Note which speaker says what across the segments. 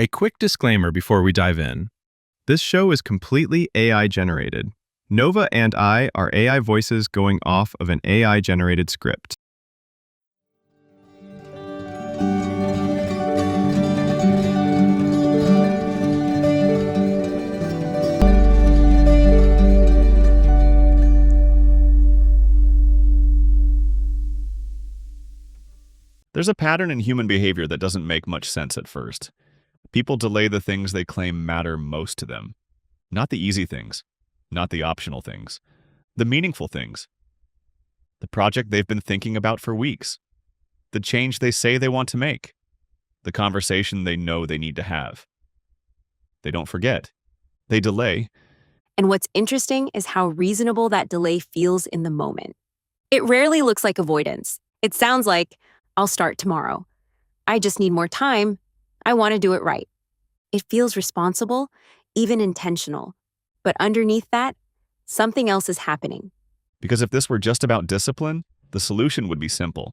Speaker 1: A quick disclaimer before we dive in. This show is completely AI generated. Nova and I are AI voices going off of an AI generated script.
Speaker 2: There's a pattern in human behavior that doesn't make much sense at first. People delay the things they claim matter most to them. Not the easy things, not the optional things, the meaningful things. The project they've been thinking about for weeks, the change they say they want to make, the conversation they know they need to have. They don't forget. They delay.
Speaker 3: And what's interesting is how reasonable that delay feels in the moment. It rarely looks like avoidance. It sounds like, I'll start tomorrow. I just need more time. I want to do it right. It feels responsible, even intentional. But underneath that, something else is happening.
Speaker 2: Because if this were just about discipline, the solution would be simple.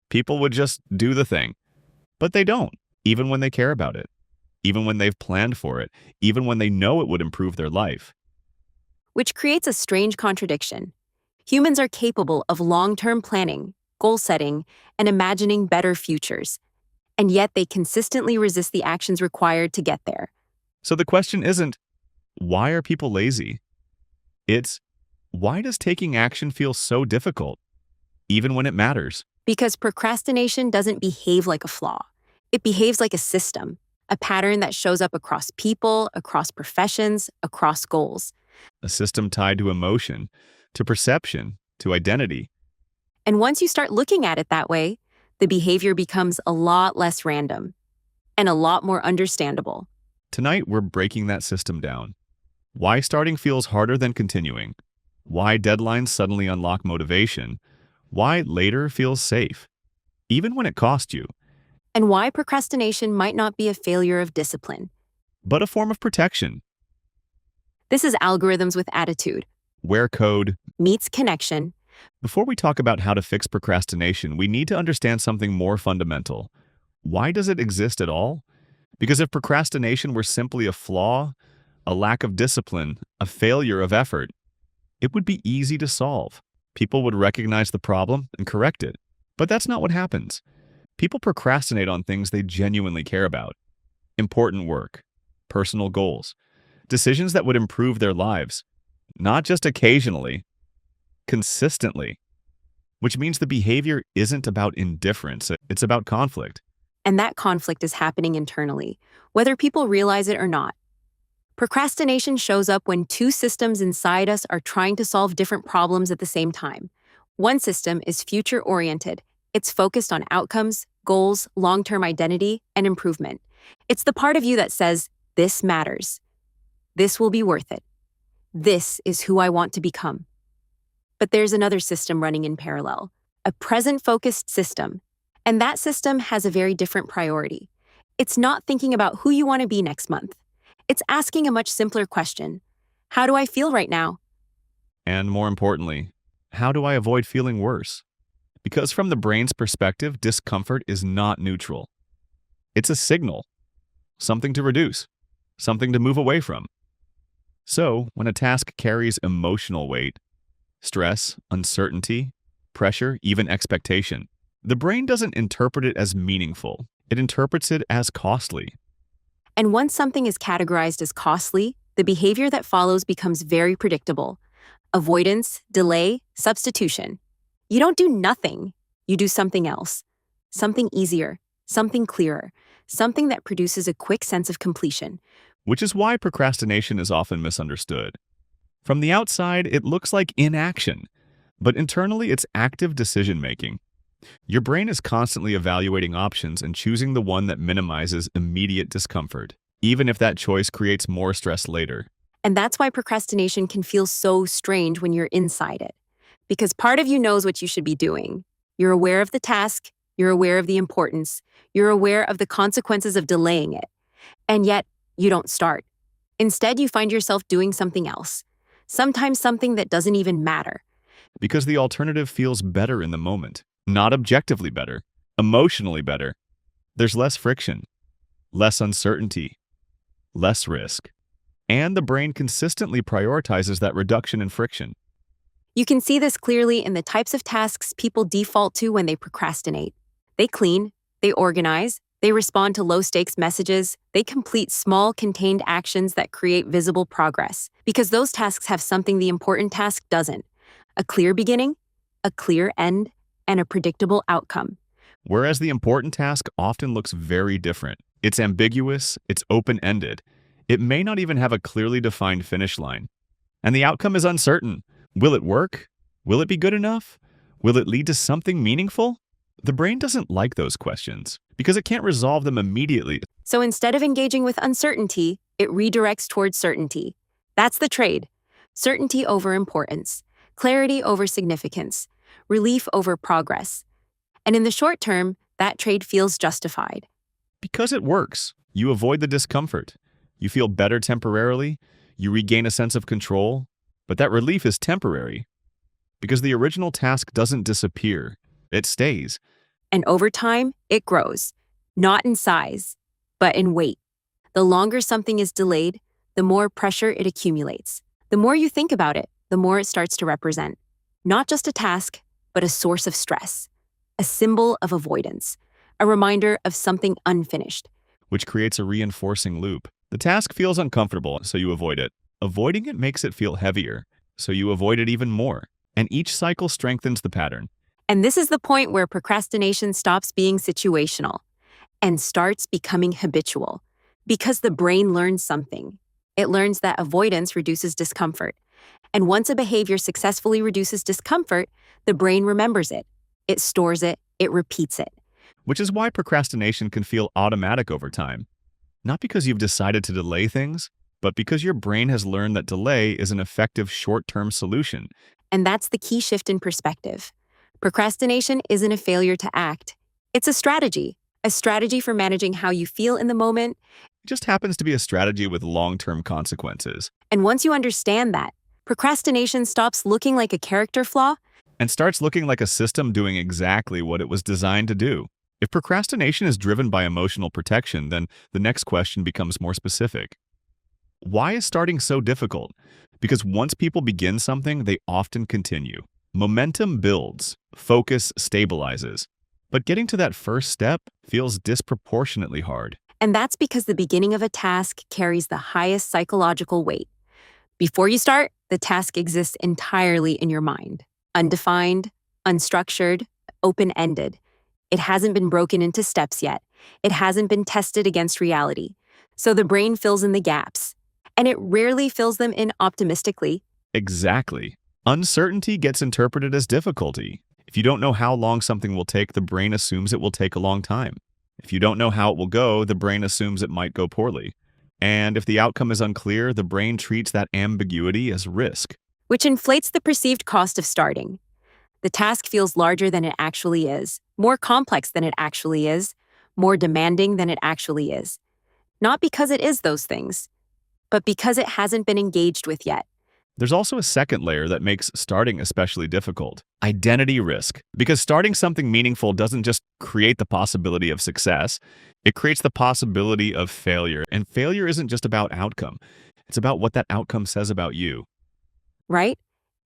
Speaker 2: People would just do the thing. But they don't, even when they care about it, even when they've planned for it, even when they know it would improve their life.
Speaker 3: Which creates a strange contradiction. Humans are capable of long-term planning, goal setting, and imagining better futures. And yet they consistently resist the actions required to get there.
Speaker 2: So the question isn't, why are people lazy? It's, why does taking action feel so difficult, even when it matters?
Speaker 3: Because procrastination doesn't behave like a flaw. It behaves like a system, a pattern that shows up across people, across professions, across goals.
Speaker 2: A system tied to emotion, to perception, to identity.
Speaker 3: And once you start looking at it that way, the behavior becomes a lot less random and a lot more understandable.
Speaker 2: Tonight, we're breaking that system down. Why starting feels harder than continuing. Why deadlines suddenly unlock motivation. Why later feels safe, even when it costs you.
Speaker 3: And why procrastination might not be a failure of discipline,
Speaker 2: but a form of protection.
Speaker 3: This is Algorithms with Attitude,
Speaker 2: where code
Speaker 3: meets connection.
Speaker 2: Before we talk about how to fix procrastination, we need to understand something more fundamental. Why does it exist at all? Because if procrastination were simply a flaw, a lack of discipline, a failure of effort, it would be easy to solve. People would recognize the problem and correct it. But that's not what happens. People procrastinate on things they genuinely care about. Important work, personal goals, decisions that would improve their lives, not just occasionally, consistently, which means the behavior isn't about indifference, it's about conflict.
Speaker 3: And that conflict is happening internally, whether people realize it or not. Procrastination shows up when two systems inside us are trying to solve different problems at the same time. One system is future-oriented. It's focused on outcomes, goals, long-term identity, and improvement. It's the part of you that says, this matters. This will be worth it. This is who I want to become. But there's another system running in parallel, a present-focused system. And that system has a very different priority. It's not thinking about who you want to be next month. It's asking a much simpler question. How do I feel right now?
Speaker 2: And more importantly, how do I avoid feeling worse? Because from the brain's perspective, discomfort is not neutral. It's a signal, something to reduce, something to move away from. So, when a task carries emotional weight, stress, uncertainty, pressure, even expectation, the brain doesn't interpret it as meaningful. It interprets it as costly.
Speaker 3: And once something is categorized as costly, the behavior that follows becomes very predictable. Avoidance, delay, substitution. You don't do nothing. You do something else. Something easier, something clearer, something that produces a quick sense of completion.
Speaker 2: Which is why procrastination is often misunderstood. From the outside, it looks like inaction, but internally it's active decision-making. Your brain is constantly evaluating options and choosing the one that minimizes immediate discomfort, even if that choice creates more stress later.
Speaker 3: And that's why procrastination can feel so strange when you're inside it. Because part of you knows what you should be doing. You're aware of the task, you're aware of the importance, you're aware of the consequences of delaying it. And yet, you don't start. Instead, you find yourself doing something else. Sometimes something that doesn't even matter.
Speaker 2: Because the alternative feels better in the moment. Not objectively better, emotionally better. There's less friction. less uncertainty, less risk. And the brain consistently prioritizes that reduction in friction.
Speaker 3: You can see this clearly in the types of tasks people default to when they procrastinate. They clean, they organize, they respond to low-stakes messages, they complete small, contained actions that create visible progress, because those tasks have something the important task doesn't: a clear beginning, a clear end, and a predictable outcome.
Speaker 2: Whereas the important task often looks very different. It's ambiguous, it's open-ended. It may not even have a clearly defined finish line. And the outcome is uncertain. Will it work? Will it be good enough? Will it lead to something meaningful? The brain doesn't like those questions because it can't resolve them immediately.
Speaker 3: So instead of engaging with uncertainty, it redirects towards certainty. That's the trade. Certainty over importance, clarity over significance, relief over progress. And in the short term, that trade feels justified.
Speaker 2: Because it works. You avoid the discomfort. You feel better temporarily. You regain a sense of control. But that relief is temporary. Because the original task doesn't disappear. It stays.
Speaker 3: And over time, it grows. Not in size, but in weight. The longer something is delayed, the more pressure it accumulates. The more you think about it, the more it starts to represent not just a task, but a source of stress, a symbol of avoidance, a reminder of something unfinished.
Speaker 2: Which creates a reinforcing loop. The task feels uncomfortable, so you avoid it. Avoiding it makes it feel heavier, so you avoid it even more. And each cycle strengthens the pattern.
Speaker 3: And this is the point where procrastination stops being situational and starts becoming habitual, because the brain learns something. It learns that avoidance reduces discomfort. And once a behavior successfully reduces discomfort, the brain remembers it. It stores it. It repeats it.
Speaker 2: Which is why procrastination can feel automatic over time. Not because you've decided to delay things, but because your brain has learned that delay is an effective short-term solution.
Speaker 3: And that's the key shift in perspective. Procrastination isn't a failure to act. It's a strategy for managing how you feel in the moment.
Speaker 2: It just happens to be a strategy with long-term consequences.
Speaker 3: And once you understand that, procrastination stops looking like a character flaw
Speaker 2: And starts looking like a system doing exactly what it was designed to do. If procrastination is driven by emotional protection, then the next question becomes more specific. Why is starting so difficult? Because once people begin something, they often continue. Momentum builds, focus stabilizes. But getting to that first step feels disproportionately hard.
Speaker 3: And that's because the beginning of a task carries the highest psychological weight. Before you start, the task exists entirely in your mind. Undefined, unstructured, open-ended. It hasn't been broken into steps yet. It hasn't been tested against reality. So the brain fills in the gaps. And it rarely fills them in optimistically.
Speaker 2: Exactly. Uncertainty gets interpreted as difficulty. If you don't know how long something will take, the brain assumes it will take a long time. If you don't know how it will go, the brain assumes it might go poorly. And if the outcome is unclear, the brain treats that ambiguity as risk.
Speaker 3: Which inflates the perceived cost of starting. The task feels larger than it actually is, more complex than it actually is, more demanding than it actually is. Not because it is those things, but because it hasn't been engaged with yet.
Speaker 2: There's also a second layer that makes starting especially difficult: identity risk. Because starting something meaningful doesn't just create the possibility of success, it creates the possibility of failure. And failure isn't just about outcome. It's about what that outcome says about you.
Speaker 3: Right?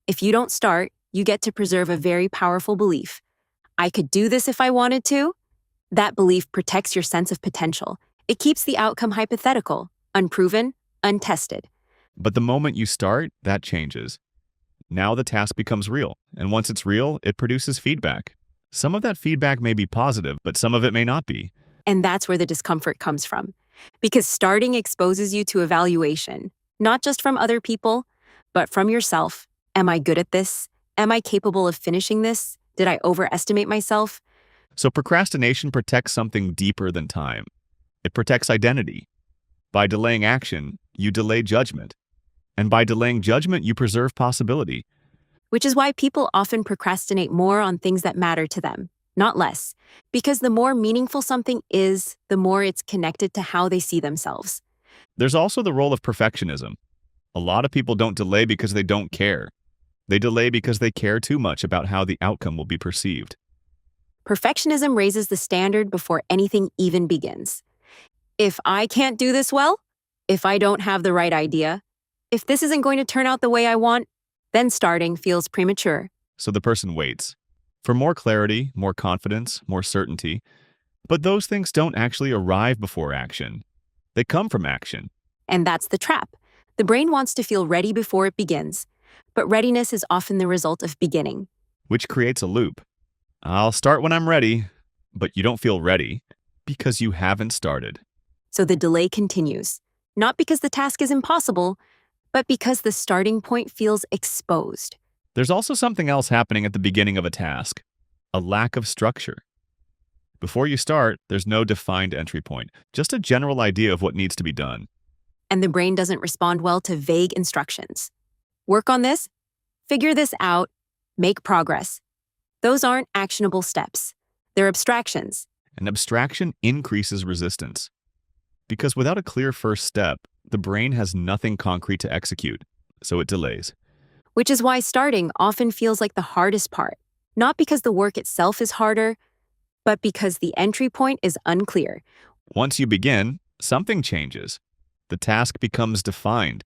Speaker 3: If you don't start, you get to preserve a very powerful belief. I could do this if I wanted to. That belief protects your sense of potential. It keeps the outcome hypothetical, unproven, untested.
Speaker 2: But the moment you start, that changes. Now the task becomes real, and once it's real, it produces feedback. Some of that feedback may be positive, but some of it may not be.
Speaker 3: And that's where the discomfort comes from. Because starting exposes you to evaluation, not just from other people, but from yourself. Am I good at this? Am I capable of finishing this? Did I overestimate myself?
Speaker 2: So procrastination protects something deeper than time. It protects identity. By delaying action, you delay judgment. And by delaying judgment, you preserve possibility.
Speaker 3: Which is why people often procrastinate more on things that matter to them, not less. Because the more meaningful something is, the more it's connected to how they see themselves.
Speaker 2: There's also the role of perfectionism. A lot of people don't delay because they don't care. They delay because they care too much about how the outcome will be perceived.
Speaker 3: Perfectionism raises the standard before anything even begins. If I can't do this well, if I don't have the right idea, if this isn't going to turn out the way I want, then starting feels premature.
Speaker 2: So the person waits for more clarity, more confidence, more certainty. But those things don't actually arrive before action. They come from action.
Speaker 3: And that's the trap. The brain wants to feel ready before it begins, but readiness is often the result of beginning.
Speaker 2: Which creates a loop. I'll start when I'm ready, but you don't feel ready because you haven't started.
Speaker 3: So the delay continues, not because the task is impossible, but because the starting point feels exposed.
Speaker 2: There's also something else happening at the beginning of a task, a lack of structure. Before you start, there's no defined entry point, just a general idea of what needs to be done.
Speaker 3: And the brain doesn't respond well to vague instructions. Work on this, figure this out, make progress. Those aren't actionable steps. They're abstractions.
Speaker 2: And abstraction increases resistance. Because without a clear first step, the brain has nothing concrete to execute, so it delays.
Speaker 3: Which is why starting often feels like the hardest part, not because the work itself is harder, but because the entry point is unclear.
Speaker 2: Once you begin, something changes. The task becomes defined.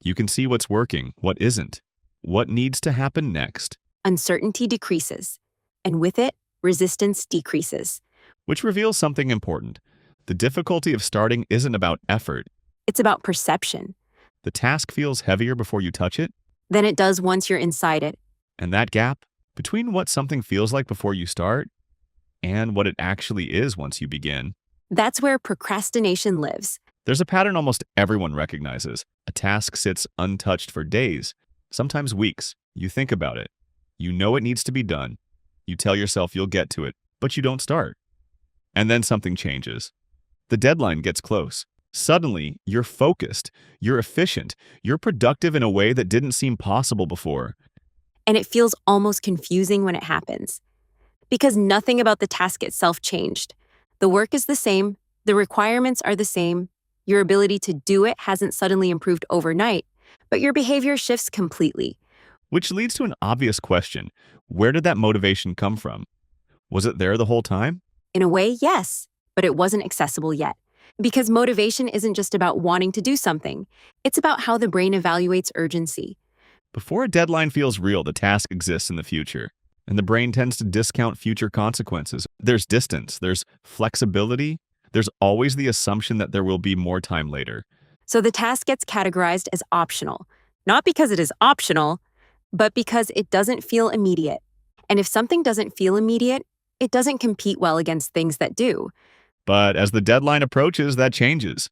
Speaker 2: You can see what's working, what isn't, what needs to happen next.
Speaker 3: Uncertainty decreases, and with it, resistance decreases.
Speaker 2: Which reveals something important. The difficulty of starting isn't about effort.
Speaker 3: It's about perception.
Speaker 2: The task feels heavier before you touch it,
Speaker 3: Than it does once you're inside it.
Speaker 2: and that gap between what something feels like before you start and what it actually is once you begin.
Speaker 3: That's where procrastination lives.
Speaker 2: There's a pattern almost everyone recognizes. A task sits untouched for days, sometimes weeks. You think about it. You know it needs to be done. You tell yourself you'll get to it, but you don't start. And then something changes. The deadline gets close. Suddenly, you're focused, you're efficient, you're productive in a way that didn't seem possible before.
Speaker 3: And it feels almost confusing when it happens. Because nothing about the task itself changed. The work is the same, the requirements are the same, your ability to do it hasn't suddenly improved overnight, but your behavior shifts completely.
Speaker 2: Which leads to an obvious question. Where did that motivation come from? Was it there the whole time?
Speaker 3: In a way, yes, but it wasn't accessible yet. Because motivation isn't just about wanting to do something, it's about how the brain evaluates urgency.
Speaker 2: Before a deadline feels real, the task exists in the future, and the brain tends to discount future consequences. There's distance, there's flexibility, there's always the assumption that there will be more time later.
Speaker 3: So the task gets categorized as optional, not because it is optional, but because it doesn't feel immediate. And if something doesn't feel immediate, it doesn't compete well against things that do.
Speaker 2: But as the deadline approaches, that changes.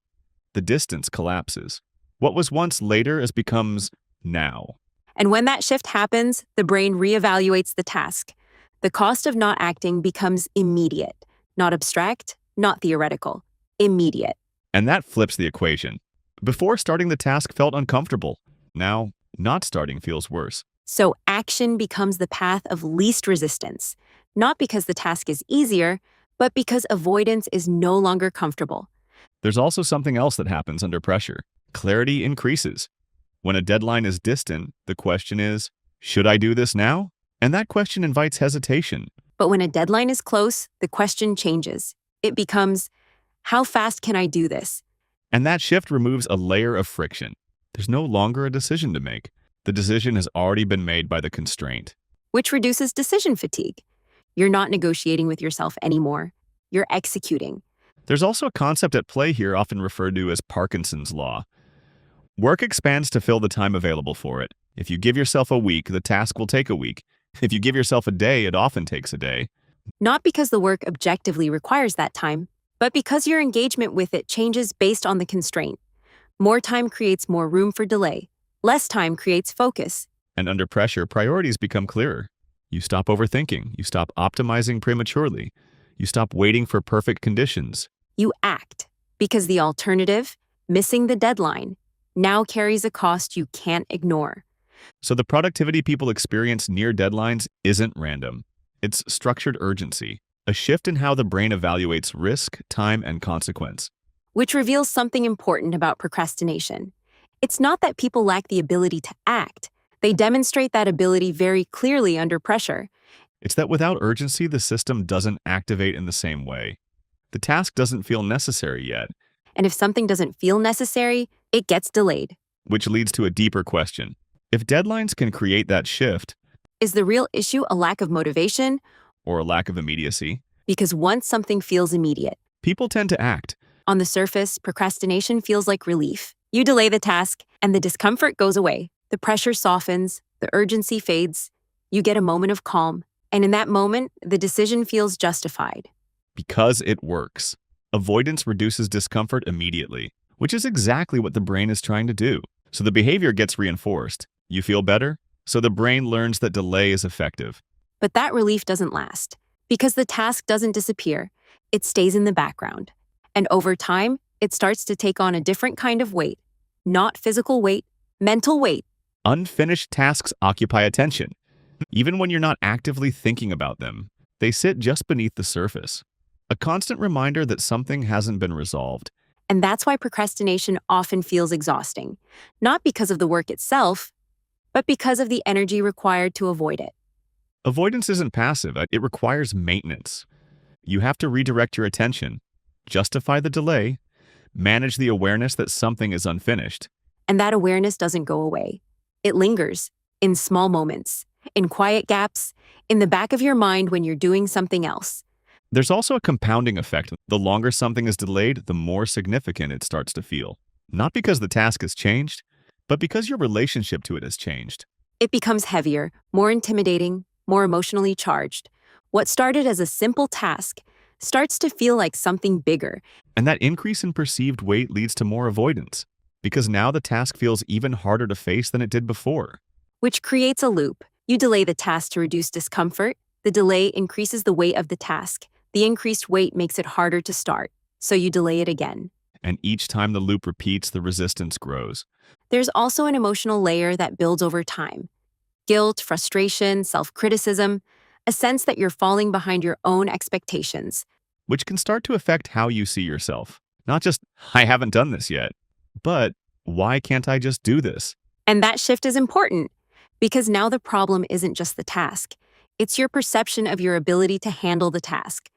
Speaker 2: The distance collapses. What was once later becomes now.
Speaker 3: And when that shift happens, the brain reevaluates the task. The cost of not acting becomes immediate, not abstract, not theoretical, immediate.
Speaker 2: And that flips the equation. Before starting the task felt uncomfortable. Now, not starting feels worse.
Speaker 3: So action becomes the path of least resistance, not because the task is easier, but because avoidance is no longer comfortable.
Speaker 2: There's also something else that happens under pressure. Clarity increases. When a deadline is distant, the question is, should I do this now? And that question invites hesitation.
Speaker 3: But when a deadline is close, the question changes. It becomes, how fast can I do this?
Speaker 2: And that shift removes a layer of friction. There's no longer a decision to make. The decision has already been made by the constraint.
Speaker 3: Which reduces decision fatigue. You're not negotiating with yourself anymore. You're executing.
Speaker 2: There's also a concept at play here often referred to as Parkinson's law. Work expands to fill the time available for it. If you give yourself a week, the task will take a week. If you give yourself a day, it often takes a day.
Speaker 3: Not because the work objectively requires that time, but because your engagement with it changes based on the constraint. More time creates more room for delay. Less time creates focus.
Speaker 2: And under pressure, priorities become clearer. You stop overthinking. You stop optimizing prematurely. You stop waiting for perfect conditions.
Speaker 3: You act, because the alternative, missing the deadline, now carries a cost you can't ignore.
Speaker 2: So the productivity people experience near deadlines isn't random. It's structured urgency, a shift in how the brain evaluates risk, time, and consequence.
Speaker 3: Which reveals something important about procrastination. It's not that people lack the ability to act. They demonstrate that ability very clearly under pressure.
Speaker 2: It's that without urgency, the system doesn't activate in the same way. The task doesn't feel necessary yet.
Speaker 3: And if something doesn't feel necessary, it gets delayed.
Speaker 2: Which leads to a deeper question. If deadlines can create that shift,
Speaker 3: Is the real issue a lack of motivation?
Speaker 2: or a lack of immediacy,
Speaker 3: Because once something feels immediate,
Speaker 2: people tend to act.
Speaker 3: on the surface, procrastination feels like relief. You delay the task, and the discomfort goes away. The pressure softens, the urgency fades. You get a moment of calm, and in that moment, the decision feels justified.
Speaker 2: Because it works. Avoidance reduces discomfort immediately, which is exactly what the brain is trying to do. So the behavior gets reinforced. You feel better, so the brain learns that delay is effective.
Speaker 3: But that relief doesn't last, because the task doesn't disappear. It stays in the background. And over time, it starts to take on a different kind of weight. Not physical weight, mental weight.
Speaker 2: Unfinished tasks occupy attention. Even when you're not actively thinking about them, they sit just beneath the surface. A constant reminder that something hasn't been resolved.
Speaker 3: And that's why procrastination often feels exhausting. Not because of the work itself, but because of the energy required to avoid it.
Speaker 2: Avoidance isn't passive, it requires maintenance. You have to redirect your attention, justify the delay, manage the awareness that something is unfinished.
Speaker 3: And that awareness doesn't go away. It lingers in small moments, in quiet gaps, in the back of your mind when you're doing something else.
Speaker 2: There's also a compounding effect. The longer something is delayed, the more significant it starts to feel. Not because the task has changed, but because your relationship to it has changed.
Speaker 3: It becomes heavier, more intimidating, more emotionally charged. What started as a simple task starts to feel like something bigger.
Speaker 2: And that increase in perceived weight leads to more avoidance, because now the task feels even harder to face than it did before.
Speaker 3: Which creates a loop. You delay the task to reduce discomfort. The delay increases the weight of the task. The increased weight makes it harder to start, so you delay it again.
Speaker 2: And each time the loop repeats, the resistance grows.
Speaker 3: There's also an emotional layer that builds over time. Guilt, frustration, self-criticism, a sense that you're falling behind your own expectations.
Speaker 2: Which can start to affect how you see yourself. Not just, I haven't done this yet, but why can't I just do this?
Speaker 3: And that shift is important, because now the problem isn't just the task. It's your perception of your ability to handle the task.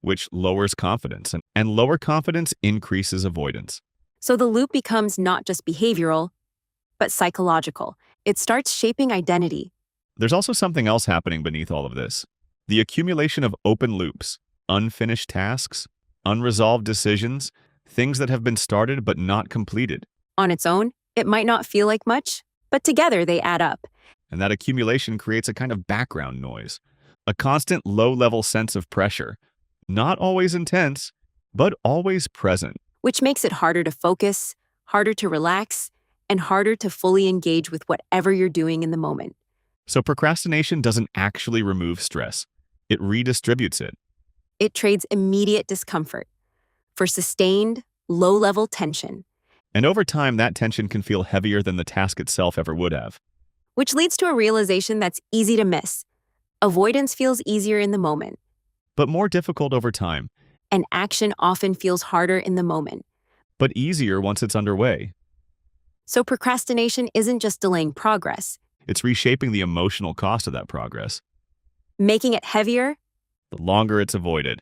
Speaker 2: Which lowers confidence, and lower confidence increases avoidance.
Speaker 3: So the loop becomes not just behavioral, but psychological. It starts shaping identity.
Speaker 2: There's also something else happening beneath all of this. The accumulation of open loops, unfinished tasks, unresolved decisions, things that have been started but not completed.
Speaker 3: On its own, it might not feel like much, but together they add up.
Speaker 2: And that accumulation creates a kind of background noise, a constant low-level sense of pressure, not always intense, but always present.
Speaker 3: Which makes it harder to focus, harder to relax, and harder to fully engage with whatever you're doing in the moment.
Speaker 2: So procrastination doesn't actually remove stress. It redistributes it.
Speaker 3: It trades immediate discomfort for sustained, low-level tension.
Speaker 2: And over time, that tension can feel heavier than the task itself ever would have.
Speaker 3: Which leads to a realization that's easy to miss. Avoidance feels easier in the moment,
Speaker 2: But more difficult over time,
Speaker 3: and action often feels harder in the moment.
Speaker 2: but easier once it's underway.
Speaker 3: So procrastination isn't just delaying progress,
Speaker 2: It's reshaping the emotional cost of that progress,
Speaker 3: making it heavier.
Speaker 2: the longer it's avoided.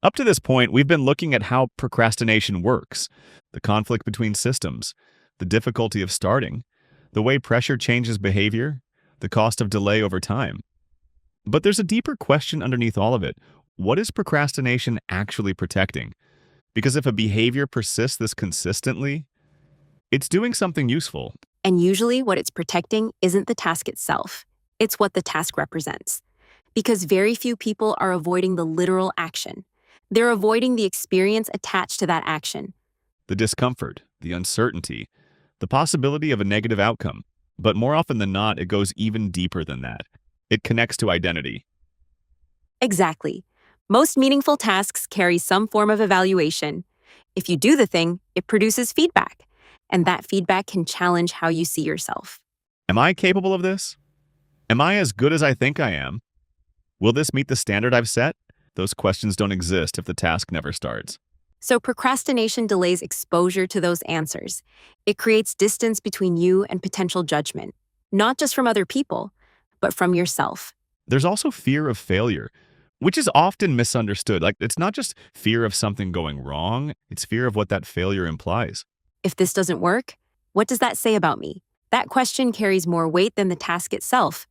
Speaker 2: Up to this point, we've been looking at how procrastination works, the conflict between systems, the difficulty of starting, the way pressure changes behavior, the cost of delay over time. But there's a deeper question underneath all of it. What is procrastination actually protecting? Because if a behavior persists this consistently, it's doing something useful.
Speaker 3: And usually what it's protecting isn't the task itself. It's what the task represents. Because very few people are avoiding the literal action. They're avoiding the experience attached to that action.
Speaker 2: The discomfort, the uncertainty, the possibility of a negative outcome. But more often than not, it goes even deeper than that. It connects to identity.
Speaker 3: Exactly. Most meaningful tasks carry some form of evaluation. If you do the thing, it produces feedback. And that feedback can challenge how you see yourself.
Speaker 2: Am I capable of this? Am I as good as I think I am? Will this meet the standard I've set? Those questions don't exist if the task never starts.
Speaker 3: So procrastination delays exposure to those answers. It creates distance between you and potential judgment, not just from other people, but from yourself.
Speaker 2: There's also fear of failure. which is often misunderstood. Like, it's not just fear of something going wrong, it's fear of what that failure implies.
Speaker 3: If this doesn't work, what does that say about me? That question carries more weight than the task itself.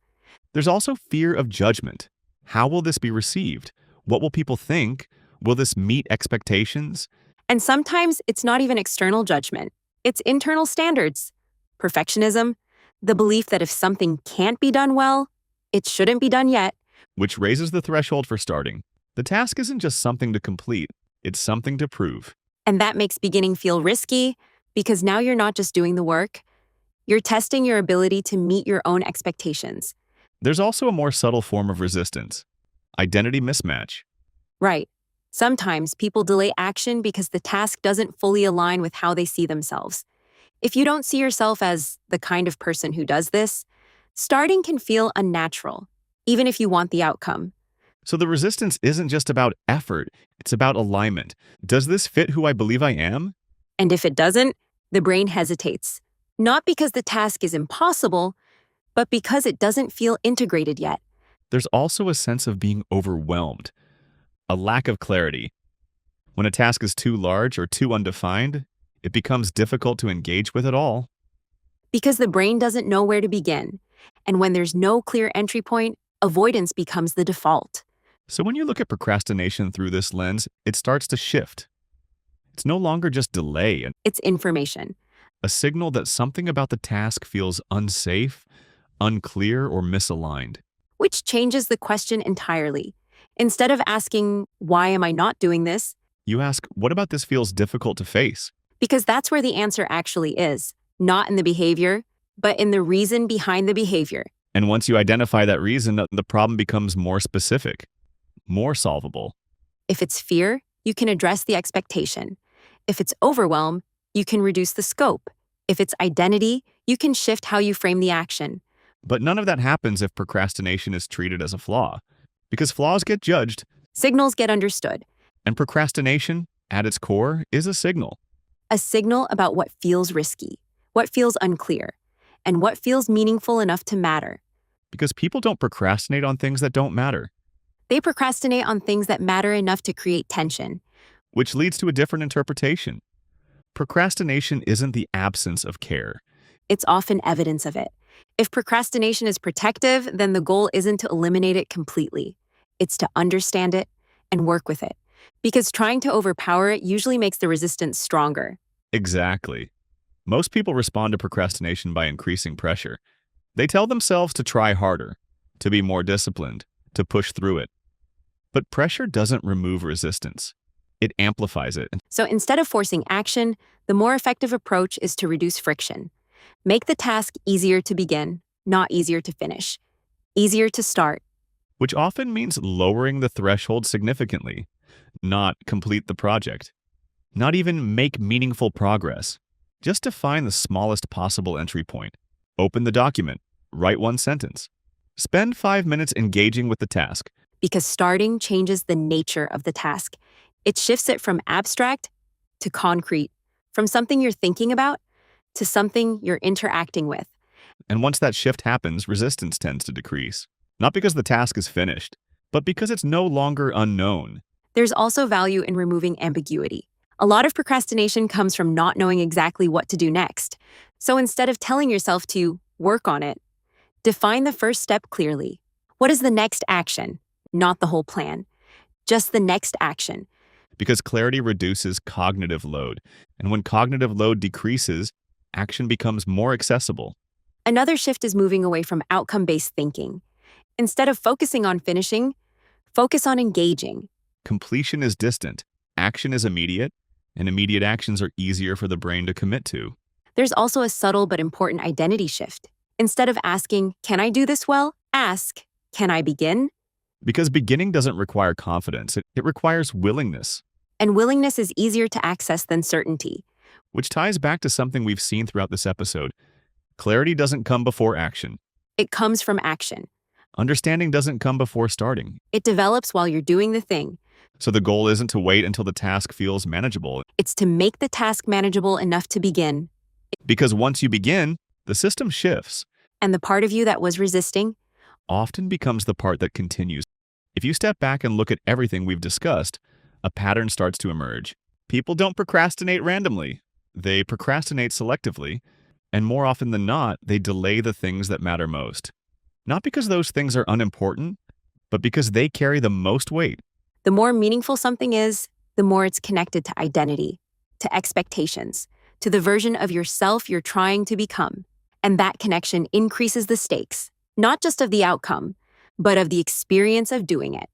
Speaker 2: There's also fear of judgment. How will this be received? What will people think? Will this meet expectations?
Speaker 3: And sometimes it's not even external judgment, it's internal standards. Perfectionism, the belief that if something can't be done well, it shouldn't be done yet.
Speaker 2: Which raises the threshold for starting. The task isn't just something to complete, it's something to prove.
Speaker 3: And that makes beginning feel risky because now you're not just doing the work, you're testing your ability to meet your own expectations.
Speaker 2: There's also a more subtle form of resistance: identity mismatch.
Speaker 3: Right. Sometimes people delay action because the task doesn't fully align with how they see themselves. If you don't see yourself as the kind of person who does this, starting can feel unnatural, even if you want the outcome.
Speaker 2: So the resistance isn't just about effort, it's about alignment. Does this fit who I believe I am?
Speaker 3: And if it doesn't, the brain hesitates. Not because the task is impossible, but because it doesn't feel integrated yet.
Speaker 2: There's also a sense of being overwhelmed, a lack of clarity. When a task is too large or too undefined, it becomes difficult to engage with at all.
Speaker 3: Because the brain doesn't know where to begin. And when there's no clear entry point, avoidance becomes the default.
Speaker 2: So when you look at procrastination through this lens, it starts to shift. It's no longer just delay,
Speaker 3: It's information.
Speaker 2: a signal that something about the task feels unsafe, unclear, or misaligned.
Speaker 3: Which changes the question entirely. Instead of asking, why am I not doing this?
Speaker 2: You ask, what about this feels difficult to face?
Speaker 3: Because that's where the answer actually is. Not in the behavior, but in the reason behind the behavior.
Speaker 2: And once you identify that reason, the problem becomes more specific, more solvable.
Speaker 3: If it's fear, you can address the expectation. If it's overwhelm, you can reduce the scope. If it's identity, you can shift how you frame the action.
Speaker 2: But none of that happens if procrastination is treated as a flaw, because flaws get judged,
Speaker 3: Signals get understood.
Speaker 2: and procrastination, at its core, is a signal.
Speaker 3: A signal about what feels risky, what feels unclear, and what feels meaningful enough to matter.
Speaker 2: Because people don't procrastinate on things that don't matter,
Speaker 3: They procrastinate on things that matter enough to create tension.
Speaker 2: which leads to a different interpretation. Procrastination isn't the absence of care.
Speaker 3: It's often evidence of it. If procrastination is protective, then the goal isn't to eliminate it completely. It's to understand it and work with it. Because trying to overpower it usually makes the resistance stronger.
Speaker 2: Exactly. Most people respond to procrastination by increasing pressure. They tell themselves to try harder, to be more disciplined, to push through it. But pressure doesn't remove resistance. It amplifies it.
Speaker 3: So instead of forcing action, the more effective approach is to reduce friction. Make the task easier to begin, not easier to finish. Easier to start.
Speaker 2: Which often means lowering the threshold significantly, not complete the project, not even make meaningful progress. Just define the smallest possible entry point. Open the document, write one sentence. Spend 5 minutes engaging with the task.
Speaker 3: Because starting changes the nature of the task. It shifts it from abstract to concrete, from something you're thinking about to something you're interacting with.
Speaker 2: And once that shift happens, resistance tends to decrease. Not because the task is finished, but because it's no longer unknown.
Speaker 3: There's also value in removing ambiguity. A lot of procrastination comes from not knowing exactly what to do next. So instead of telling yourself to work on it, define the first step clearly. What is the next action? Not the whole plan. Just the next action.
Speaker 2: Because clarity reduces cognitive load. And when cognitive load decreases, action becomes more accessible.
Speaker 3: Another shift is moving away from outcome-based thinking. Instead of focusing on finishing, focus on engaging.
Speaker 2: Completion is distant, action is immediate, and immediate actions are easier for the brain to commit to.
Speaker 3: There's also a subtle but important identity shift. Instead of asking, can I do this well? Ask, can I begin?
Speaker 2: Because beginning doesn't require confidence, it requires willingness.
Speaker 3: And willingness is easier to access than certainty.
Speaker 2: Which ties back to something we've seen throughout this episode. Clarity doesn't come before action.
Speaker 3: It comes from action.
Speaker 2: Understanding doesn't come before starting.
Speaker 3: It develops while you're doing the thing.
Speaker 2: So the goal isn't to wait until the task feels manageable.
Speaker 3: It's to make the task manageable enough to begin.
Speaker 2: Because once you begin, the system shifts.
Speaker 3: And the part of you that was resisting
Speaker 2: Often becomes the part that continues. If you step back and look at everything we've discussed, a pattern starts to emerge. People don't procrastinate randomly. They procrastinate selectively, and more often than not, they delay the things that matter most. Not because those things are unimportant, but because they carry the most weight.
Speaker 3: The more meaningful something is, the more it's connected to identity, to expectations, to the version of yourself you're trying to become. And that connection increases the stakes, not just of the outcome, but of the experience of doing it.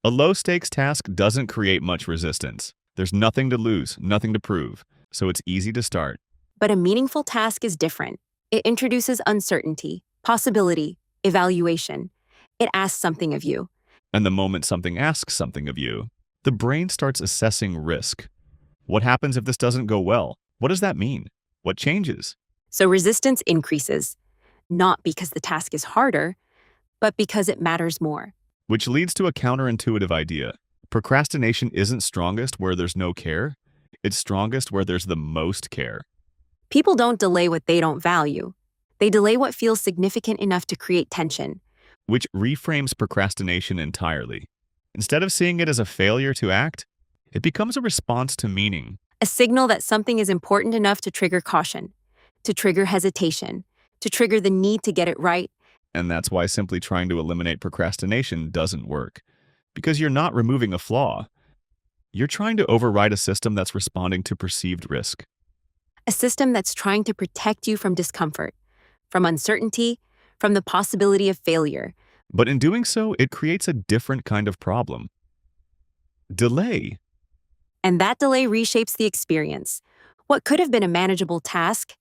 Speaker 2: A low-stakes task doesn't create much resistance. There's nothing to lose, nothing to prove, so it's easy to start.
Speaker 3: But a meaningful task is different. It introduces uncertainty, possibility, evaluation. It asks something of you.
Speaker 2: And the moment something asks something of you, the brain starts assessing risk. What happens if this doesn't go well? What does that mean? What changes?
Speaker 3: So resistance increases, not because the task is harder, but because it matters more.
Speaker 2: Which leads to a counterintuitive idea. Procrastination isn't strongest where there's no care. It's strongest where there's the most care.
Speaker 3: People don't delay what they don't value. They delay what feels significant enough to create tension.
Speaker 2: Which reframes procrastination entirely. Instead of seeing it as a failure to act, it becomes a response to meaning.
Speaker 3: A signal that something is important enough to trigger caution, to trigger hesitation, to trigger the need to get it right.
Speaker 2: And that's why simply trying to eliminate procrastination doesn't work. Because you're not removing a flaw. You're trying to override a system that's responding to perceived risk.
Speaker 3: A system that's trying to protect you from discomfort, from uncertainty, from the possibility of failure.
Speaker 2: But in doing so, it creates a different kind of problem. Delay.
Speaker 3: And that delay reshapes the experience. What could have been a manageable task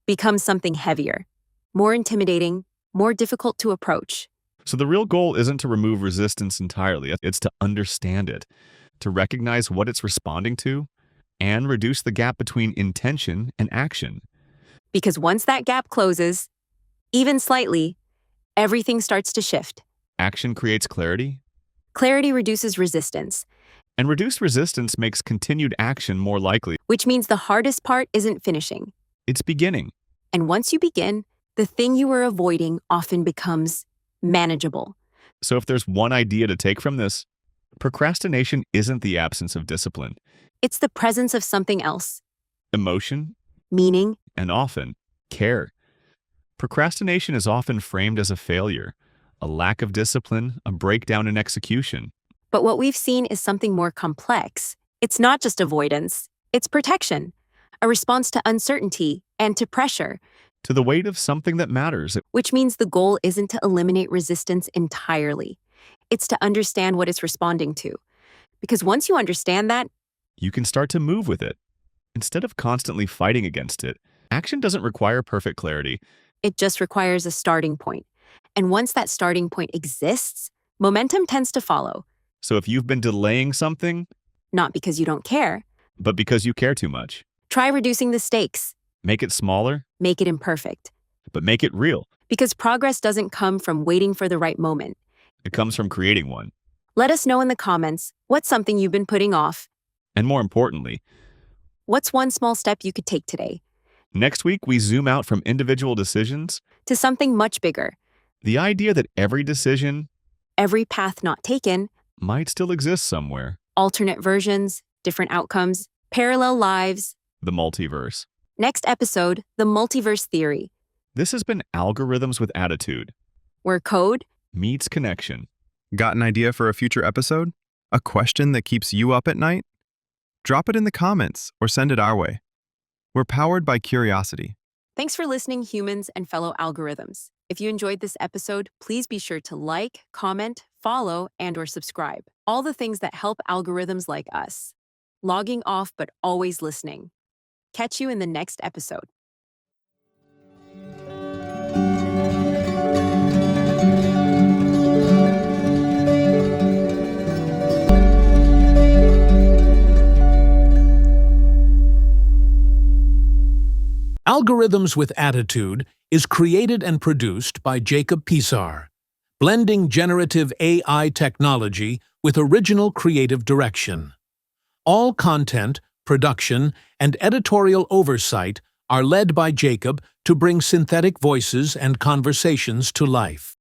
Speaker 3: becomes something heavier, more intimidating, more difficult to approach.
Speaker 2: So the real goal isn't to remove resistance entirely, it's to understand it, to recognize what it's responding to, and reduce the gap between intention and action.
Speaker 3: Because once that gap closes, even slightly, everything starts to shift.
Speaker 2: Action creates clarity,
Speaker 3: Clarity reduces resistance,
Speaker 2: and reduced resistance makes continued action more likely.
Speaker 3: which means the hardest part isn't finishing.
Speaker 2: It's beginning.
Speaker 3: And once you begin, the thing you were avoiding often becomes manageable.
Speaker 2: So if there's one idea to take from this, procrastination isn't the absence of discipline.
Speaker 3: It's the presence of something else,
Speaker 2: Emotion,
Speaker 3: meaning,
Speaker 2: and often, care. Procrastination is often framed as a failure, a lack of discipline, a breakdown in execution.
Speaker 3: but what we've seen is something more complex. It's not just avoidance, it's protection, a response to uncertainty and to pressure,
Speaker 2: To the weight of something that matters,
Speaker 3: which means the goal isn't to eliminate resistance entirely. It's to understand what it's responding to. Because once you understand that,
Speaker 2: you can start to move with it. Instead of constantly fighting against it, action doesn't require perfect clarity.
Speaker 3: it just requires a starting point. And once that starting point exists, momentum tends to follow,
Speaker 2: So if you've been delaying something,
Speaker 3: not because you don't care.
Speaker 2: but because you care too much,
Speaker 3: Try reducing the stakes,
Speaker 2: make it smaller,
Speaker 3: make it imperfect.
Speaker 2: but make it real.
Speaker 3: Because progress doesn't come from waiting for the right moment.
Speaker 2: It comes from creating one.
Speaker 3: Let us know in the comments what's something you've been putting off.
Speaker 2: And more importantly,
Speaker 3: What's one small step you could take today
Speaker 2: next week we zoom out from individual decisions,
Speaker 3: to something much bigger?
Speaker 2: the idea that every decision
Speaker 3: Every path not taken,
Speaker 2: might still exist somewhere.
Speaker 3: alternate versions, different outcomes, parallel lives.
Speaker 2: The multiverse.
Speaker 3: Next episode, the multiverse theory,
Speaker 2: This has been Algorithms with Attitude.
Speaker 3: where code
Speaker 2: Meets connection.
Speaker 1: Got an idea for a future episode? A question that keeps you up at night? Drop it in the comments or send it our way. We're powered by curiosity.
Speaker 3: Thanks for listening, humans and fellow algorithms. If you enjoyed this episode, please be sure to like, comment, follow, and/or subscribe. All the things that help algorithms like us. Logging off, but always listening. Catch you in the next episode.
Speaker 4: Algorithms with Attitude is created and produced by Jacob Pisar, blending generative AI technology with original creative direction. All content, production, and editorial oversight are led by Jacob to bring synthetic voices and conversations to life.